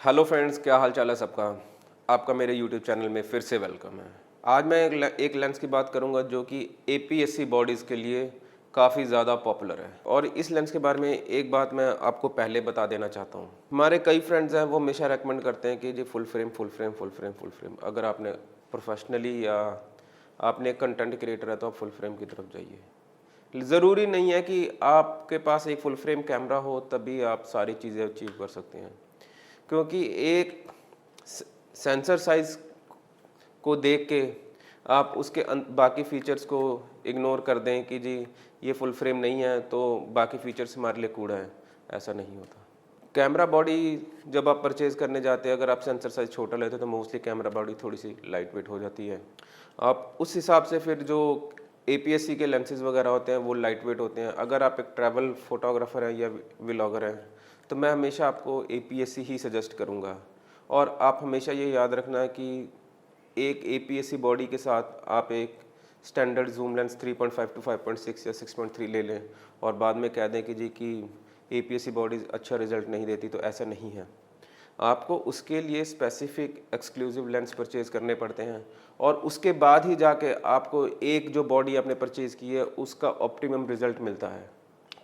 Hello friends, क्या हाल चाल है सबका। आपका मेरे यूट्यूब चैनल में फिर से वेलकम है। आज मैं एक लेंस की बात करूंगा जो कि एपीएससी बॉडीज़ के लिए काफ़ी ज़्यादा पॉपुलर है। और इस लेंस के बारे में एक बात मैं आपको पहले बता देना चाहता हूं। हमारे कई फ्रेंड्स हैं, वो हमेशा रेकमेंड करते हैं कि जी full frame full frame full frame full frame. अगर आपने प्रोफेशनली या आपने कंटेंट क्रिएटर है तो आप फुल फ्रेम की तरफ जाइए। ज़रूरी नहीं है कि आपके पास एक फुल फ्रेम कैमरा हो तभी आप सारी चीज़ें अचीव कर सकते हैं, क्योंकि एक सेंसर साइज को देख के आप उसके बाकी फीचर्स को इग्नोर कर दें कि जी ये फुल फ्रेम नहीं है तो बाकी फीचर्स हमारे लिए कूड़ा है। ऐसा नहीं होता। कैमरा बॉडी जब आप परचेज़ करने जाते हैं, अगर आप सेंसर साइज छोटा लेते हैं तो मोस्टली कैमरा बॉडी थोड़ी सी लाइट वेट हो जाती है। आप उस हिसाब से फिर जो एपीएससी के लेंसेज वगैरह होते हैं वो लाइट वेट होते हैं। अगर आप एक ट्रैवल फोटोग्राफर हैं या व्लॉगर हैं तो मैं हमेशा आपको एपीएससी ही सजेस्ट करूंगा। और आप हमेशा ये याद रखना है कि एक एपीएससी बॉडी के साथ आप एक स्टैंडर्ड जूम लेंस 3.5 टू 5.6 या 6.3 ले लें और बाद में कह दें कि जी कि एपीएससी बॉडीज़ अच्छा रिजल्ट नहीं देती, तो ऐसा नहीं है। आपको उसके लिए स्पेसिफिक एक्सक्लूसिव लेंस परचेज़ करने पड़ते हैं और उसके बाद ही जाके आपको एक जो बॉडी आपने परचेज़ की है उसका ऑप्टिमम रिजल्ट मिलता है।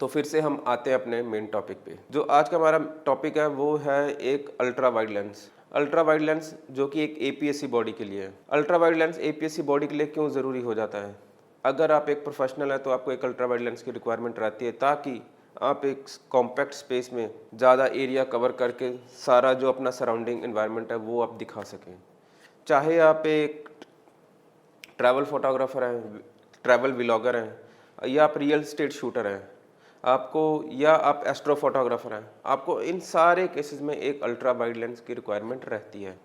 तो फिर से हम आते हैं अपने मेन टॉपिक पे। जो आज का हमारा टॉपिक है वो है एक ultra wide lens. Ultra wide lens जो कि एक एपीएससी बॉडी के लिए है। Ultra wide lens APSC body के लिए क्यों ज़रूरी हो जाता है? अगर आप एक प्रोफेशनल है तो आपको एक अल्ट्रा वाइड लेंस की रिक्वायरमेंट रहती है ताकि आप एक कॉम्पैक्ट स्पेस में ज़्यादा एरिया कवर करके सारा जो अपना सराउंडिंग एनवायरनमेंट है वो आप दिखा सकें। चाहे आप एक ट्रैवल फोटोग्राफर हैं, ट्रैवल व्लॉगर हैं, या आप रियल स्टेट शूटर हैं, आपको या आप एस्ट्रो फोटोग्राफर हैं, आपको इन सारे केसेस में एक अल्ट्रा वाइड लेंस की रिक्वायरमेंट रहती है।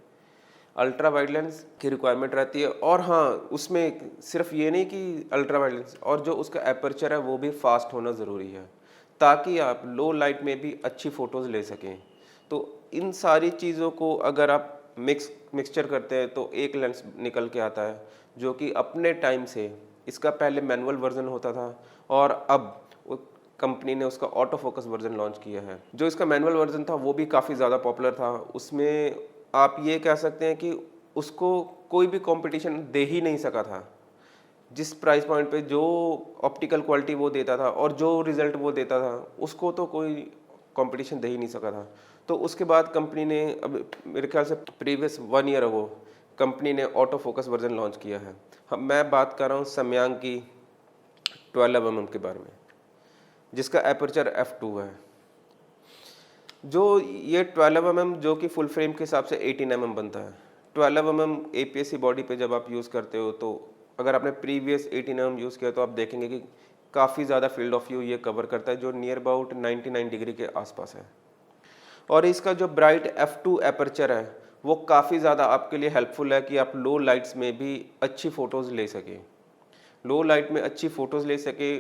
अल्ट्रा वाइड लेंस की रिक्वायरमेंट रहती है। और हाँ, उसमें सिर्फ ये नहीं कि अल्ट्रा वाइड लेंस, और जो उसका एपर्चर है वो भी फास्ट होना ज़रूरी है ताकि आप लो लाइट में भी अच्छी फ़ोटोज़ ले सकें। तो इन सारी चीज़ों को अगर आप मिक्सचर करते हैं तो एक लेंस निकल के आता है जो कि अपने टाइम से, इसका पहले मैनुअल वर्जन होता था और अब कंपनी ने उसका ऑटो फोकस वर्जन लॉन्च किया है। जो इसका मैनुअल वर्जन था वो भी काफ़ी ज़्यादा पॉपुलर था। उसमें आप ये कह सकते हैं कि उसको कोई भी कंपटीशन दे ही नहीं सका था। जिस प्राइस पॉइंट पे जो ऑप्टिकल क्वालिटी वो देता था और जो रिजल्ट वो देता था उसको तो कोई कंपटीशन दे ही नहीं सका था। तो उसके बाद कंपनी ने, अब मेरे ख्याल से प्रीवियस 1 ईयर अगो, कंपनी ने ऑटो फोकस वर्जन लॉन्च किया है। मैं बात कर रहा हूँ समयांग की 12mm के बारे में, जिसका एपर्चर f2 है। जो ये 12mm जो कि फुल फ्रेम के हिसाब से 18mm बनता है। 12mm एपीएससी बॉडी पे जब आप यूज़ करते हो तो अगर आपने प्रीवियस 18mm यूज़ किया तो आप देखेंगे कि काफ़ी ज़्यादा फील्ड ऑफ व्यू ये कवर करता है, जो नियर अबाउट 99 डिग्री के आसपास है। और इसका जो ब्राइट f2 एपर्चर है वो काफ़ी ज़्यादा आपके लिए हेल्पफुल है कि आप लो लाइट्स में भी अच्छी फ़ोटोज़ ले सकें। लो लाइट में अच्छी फ़ोटोज़ ले सके,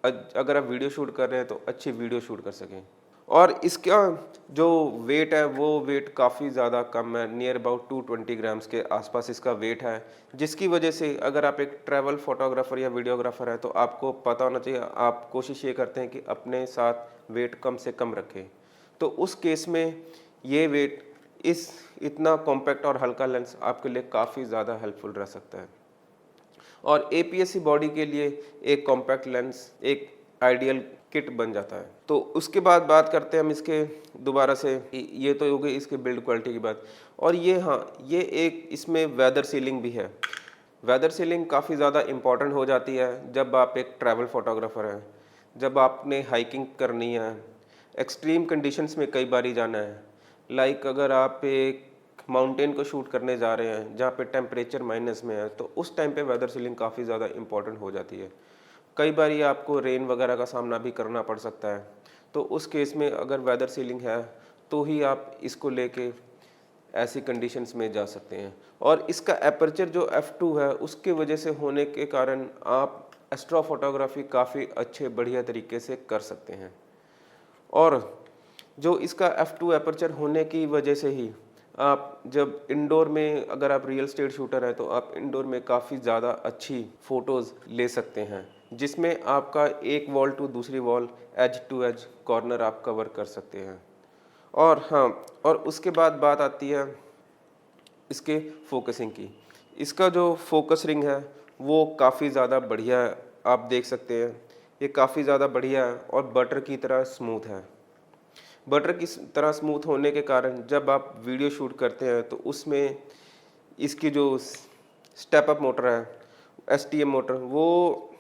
अगर आप वीडियो शूट कर रहे हैं तो अच्छी वीडियो शूट कर सकें। और इसका जो वेट है वो वेट काफ़ी ज़्यादा कम है, नियर अबाउट 220 ग्राम्स के आसपास इसका वेट है, जिसकी वजह से अगर आप एक ट्रैवल फोटोग्राफर या वीडियोग्राफर है तो आपको पता होना चाहिए, आप कोशिश ये करते हैं कि अपने साथ वेट कम से कम रखें। तो उस केस में ये वेट, इस इतना कॉम्पैक्ट और हल्का लेंस आपके लिए काफ़ी ज़्यादा हेल्पफुल रह सकता है। और एपीएससी बॉडी के लिए एक कॉम्पैक्ट लेंस एक आइडियल किट बन जाता है। तो उसके बाद बात करते हैं हम इसके दोबारा से, ये तो हो गई इसके बिल्ड क्वालिटी की बात। और ये, हाँ, ये एक इसमें वेदर सीलिंग भी है। वेदर सीलिंग काफ़ी ज़्यादा इम्पॉर्टेंट हो जाती है जब आप एक ट्रैवल फोटोग्राफर हैं, जब आपने हाइकिंग करनी है, एक्सट्रीम कंडीशंस में कई बार ही जाना है। लाइक अगर आप एक माउंटेन को शूट करने जा रहे हैं जहाँ पे टेम्परेचर माइनस में है तो उस टाइम पे वेदर सीलिंग काफ़ी ज़्यादा इंपॉर्टेंट हो जाती है। कई बार ये आपको रेन वगैरह का सामना भी करना पड़ सकता है। तो उस केस में अगर वेदर सीलिंग है तो ही आप इसको लेके ऐसी कंडीशंस में जा सकते हैं। और इसका एपर्चर जो f2 है उसके वजह से होने के कारण आप एस्ट्रो फोटोग्राफी काफ़ी अच्छे बढ़िया तरीके से कर सकते हैं। और जो इसका f2 एपर्चर होने की वजह से ही आप जब इंडोर में, अगर आप रियल स्टेट शूटर हैं तो आप इंडोर में काफ़ी ज़्यादा अच्छी फ़ोटोज़ ले सकते हैं, जिसमें आपका एक वॉल टू दूसरी wall, edge to edge corner आप कवर कर सकते हैं। और हाँ, और उसके बाद बात आती है इसके फोकसिंग की। इसका जो फोकस रिंग है वो काफ़ी ज़्यादा बढ़िया है, आप देख सकते हैं। ये काफ़ी ज़्यादा बढ़िया है और बटर की तरह स्मूथ है। बटर की तरह स्मूथ होने के कारण जब आप वीडियो शूट करते हैं तो उसमें इसकी जो स्टेप अप मोटर है, एसटीएम मोटर, वो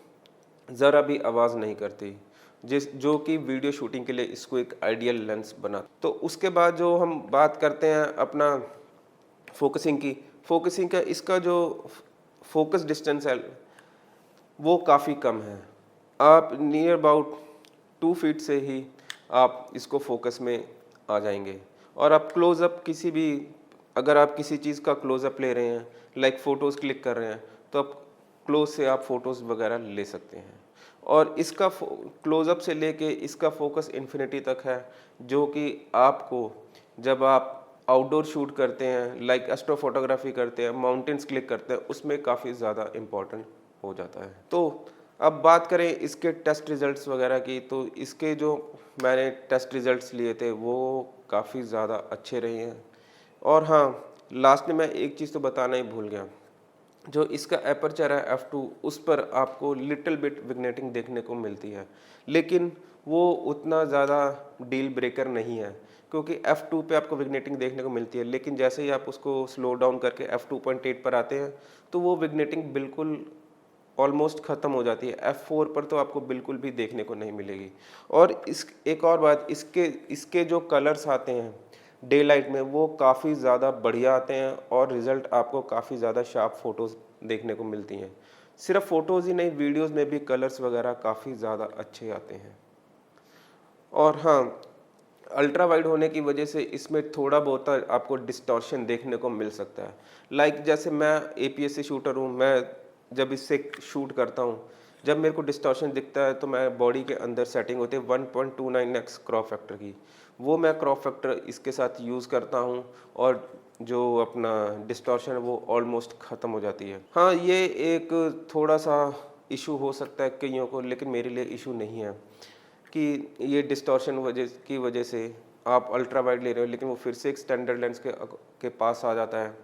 ज़रा भी आवाज़ नहीं करती, जो कि वीडियो शूटिंग के लिए इसको एक आइडियल लेंस बना। तो उसके बाद जो हम बात करते हैं अपना फोकसिंग की, फोकसिंग का इसका जो फोकस डिस्टेंस है वो काफ़ी कम है। आप नियर अबाउट 2 फीट से ही आप इसको फोकस में आ जाएंगे। और आप क्लोज़अप किसी भी, अगर आप किसी चीज़ का क्लोज़अप ले रहे हैं, लाइक फ़ोटोज़ क्लिक कर रहे हैं, तो आप क्लोज से आप फ़ोटोज़ वगैरह ले सकते हैं। और इसका क्लोज़अप से लेके इसका फोकस इन्फिनिटी तक है, जो कि आपको जब आप आउटडोर शूट करते हैं, लाइक एस्ट्रो फोटोग्राफी करते हैं, माउंटेन्स क्लिक करते हैं, उसमें काफ़ी ज़्यादा इम्पोर्टेंट हो जाता है। तो अब बात करें इसके टेस्ट रिज़ल्ट्स वगैरह की, तो इसके जो मैंने टेस्ट रिज़ल्ट्स लिए थे वो काफ़ी ज़्यादा अच्छे रहे हैं। और हाँ, लास्ट में मैं एक चीज़ तो बताना ही भूल गया, जो इसका एपर्चर है f2, उस पर आपको लिटिल बिट विग्नेटिंग देखने को मिलती है, लेकिन वो उतना ज़्यादा डील ब्रेकर नहीं है, क्योंकि f2 पे आपको विग्नेटिंग देखने को मिलती है, लेकिन जैसे ही आप उसको स्लो डाउन करके f2.8 पर आते हैं तो वो विग्नेटिंग बिल्कुल ऑलमोस्ट ख़त्म हो जाती है। f4 पर तो आपको बिल्कुल भी देखने को नहीं मिलेगी। और इस एक और बात, इसके इसके जो कलर्स आते हैं डे लाइट में वो काफ़ी ज़्यादा बढ़िया आते हैं और रिज़ल्ट आपको काफ़ी ज़्यादा शार्प फ़ोटोज़ देखने को मिलती हैं। सिर्फ फ़ोटोज़ ही नहीं, वीडियोज़ में भी कलर्स वगैरह काफ़ी ज़्यादा अच्छे आते हैं। और हाँ, अल्ट्रा वाइड होने की वजह से इसमें थोड़ा बहुत आपको डिस्टॉर्शन देखने को मिल सकता है। लाइक जैसे मैं एपीएस शूटर हूँ, मैं जब इससे शूट करता हूँ, जब मेरे को डिस्टॉर्शन दिखता है तो मैं बॉडी के अंदर सेटिंग होती है 1.29x क्रॉप फैक्टर की, वो मैं क्रॉप फैक्टर इसके साथ यूज़ करता हूँ और जो अपना डिस्टॉर्शन है वो ऑलमोस्ट ख़त्म हो जाती है। हाँ, ये एक थोड़ा सा इशू हो सकता है कईयों को, लेकिन मेरे लिए इशू नहीं है कि ये डिस्टॉर्शन की वजह से आप अल्ट्रा वाइड ले रहे हो, लेकिन वो फिर से एक स्टैंडर्ड लेंस के पास आ जाता है।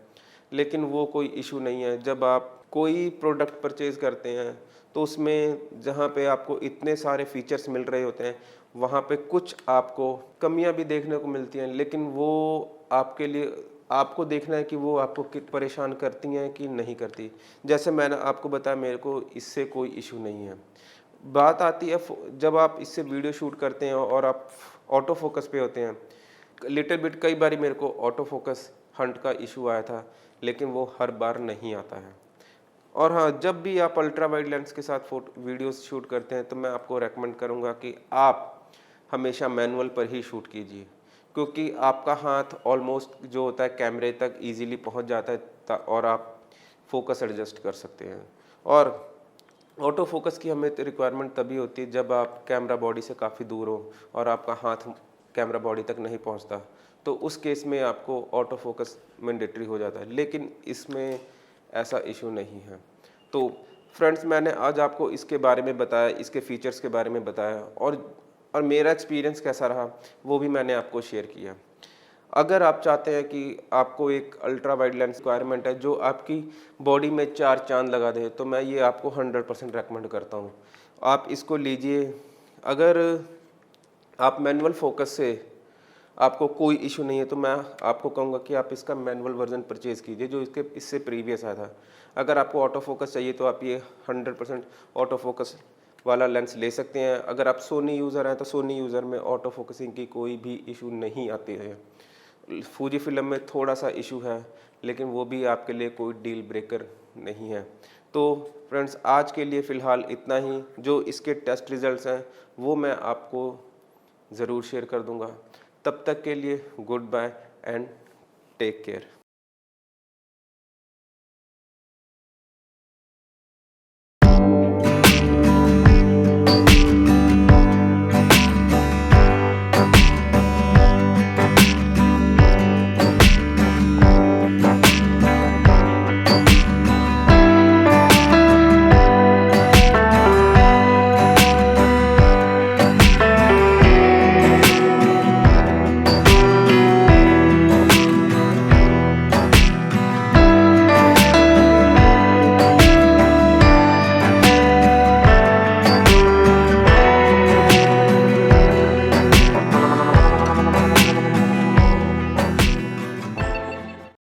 लेकिन वो कोई इशू नहीं है। जब आप कोई प्रोडक्ट परचेज़ करते हैं तो उसमें जहाँ पे आपको इतने सारे फीचर्स मिल रहे होते हैं, वहाँ पे कुछ आपको कमियां भी देखने को मिलती हैं, लेकिन वो आपके लिए आपको देखना है कि वो आपको परेशान करती हैं कि नहीं करती। जैसे मैंने आपको बताया, मेरे को इससे कोई इशू नहीं है। बात आती है जब आप इससे वीडियो शूट करते हैं और आप ऑटो फोकस पे होते हैं, लिटिल बिट कई बार मेरे को ऑटो फोकस हंट का इशू आया था, लेकिन वो हर बार नहीं आता है। और हाँ, जब भी आप अल्ट्रा वाइड लेंस के साथ फोटो वीडियोस शूट करते हैं तो मैं आपको रेकमेंड करूँगा कि आप हमेशा मैनुअल पर ही शूट कीजिए, क्योंकि आपका हाथ ऑलमोस्ट जो होता है कैमरे तक ईजीली पहुँच जाता है और आप फोकस एडजस्ट कर सकते हैं। और ऑटो फोकस की हमें रिक्वायरमेंट तभी होती है जब आप कैमरा बॉडी से काफ़ी दूर हो और आपका हाथ कैमरा बॉडी तक नहीं पहुंचता, तो उस केस में आपको ऑटो फोकस मैंडेटरी हो जाता है, लेकिन इसमें ऐसा इशू नहीं है। तो फ्रेंड्स, मैंने आज आपको इसके बारे में बताया, इसके फीचर्स के बारे में बताया और मेरा एक्सपीरियंस कैसा रहा वो भी मैंने आपको शेयर किया। अगर आप चाहते हैं कि आपको एक अल्ट्रा वाइड लेंस रिक्वायरमेंट है जो आपकी बॉडी में 4 चाँद लगा दे, तो मैं ये आपको 100% रेकमेंड करता हूँ। आप इसको लीजिए। अगर आप मैनुअल फोकस से आपको कोई इशू नहीं है तो मैं आपको कहूँगा कि आप इसका मैनुअल वर्जन परचेज़ कीजिए जो इससे प्रीवियस आया था। अगर आपको ऑटो फोकस चाहिए तो आप ये 100% ऑटो फोकस वाला लेंस ले सकते हैं। अगर आप सोनी यूज़र हैं तो सोनी यूज़र में ऑटो फोकसिंग की कोई भी इशू नहीं आती है। फूजी फिल्म में थोड़ा सा इशू है, लेकिन वो भी आपके लिए कोई डील ब्रेकर नहीं है। तो फ्रेंड्स, आज के लिए फ़िलहाल इतना ही। जो इसके टेस्ट रिज़ल्ट्स हैं वो मैं आपको ज़रूर शेयर कर दूंगा। तब तक के लिए good bye and take care.